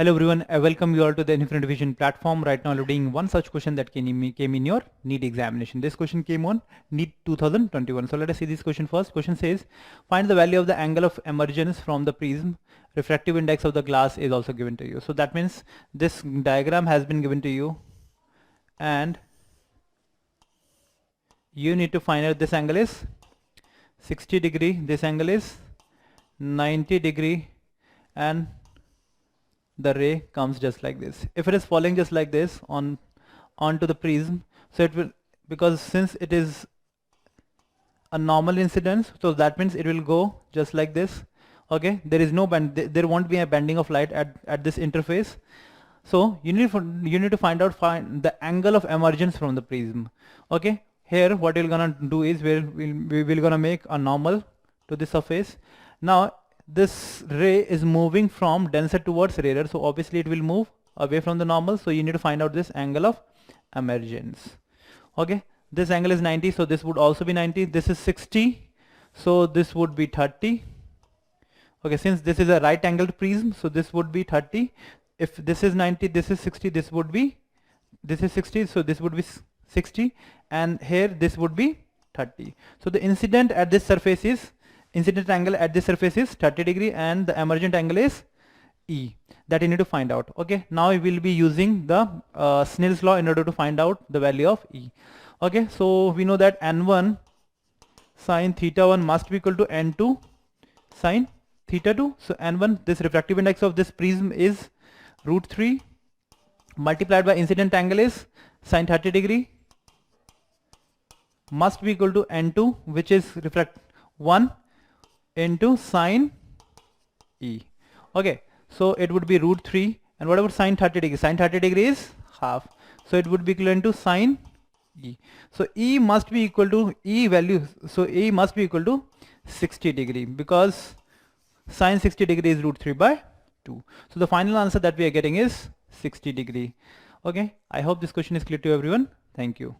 Hello everyone, I welcome you all to the Infinite Vision platform. Right now loading one such question that came in your NEET examination. This question came on NEET 2021. So let us see this question first. Question says, find the value of the angle of emergence from the prism. Refractive index of the glass is also given to you. So that means this diagram has been given to you and you need to find out this angle is 60 degree, this angle is 90 degree, and the ray comes just like this. If it is falling just like this onto the prism, so it will, because since it is a normal incidence, so that means it will go just like this. Okay, there is no bend, there won't be a bending of light at this interface. So you need to find the angle of emergence from the prism. Okay, here what we're gonna do is we're gonna make a normal to the surface. Now this ray is moving from denser towards rarer, so obviously it will move away from the normal. So you need to find out this angle of emergence. Okay, this angle is 90, so this would also be 90. This is 60, so this would be 30. Okay, since this is a right angled prism, so this would be 30. If this is 90, this is 60, this is 60, so this would be 60, and here this would be 30. So the incident at this surface is, incident angle at this surface is 30 degree, and the emergent angle is E, that you need to find out. Okay, now we will be using the Snell's law in order to find out the value of E. Okay, so we know that n1 sine theta 1 must be equal to n2 sine theta 2. So n1, this refractive index of this prism is √3 multiplied by incident angle is sine 30 degree, must be equal to n2, which is refract 1 into sine E. Okay, so it would be √3, and what about sine 30 degree? Sine 30 degree is half, so it would be equivalent to sine E. So E must be equal to E value, so E must be equal to 60 degree, because sine 60 degree is √3 by 2. So the final answer that we are getting is 60 degree. Okay, I hope this question is clear to everyone. Thank you.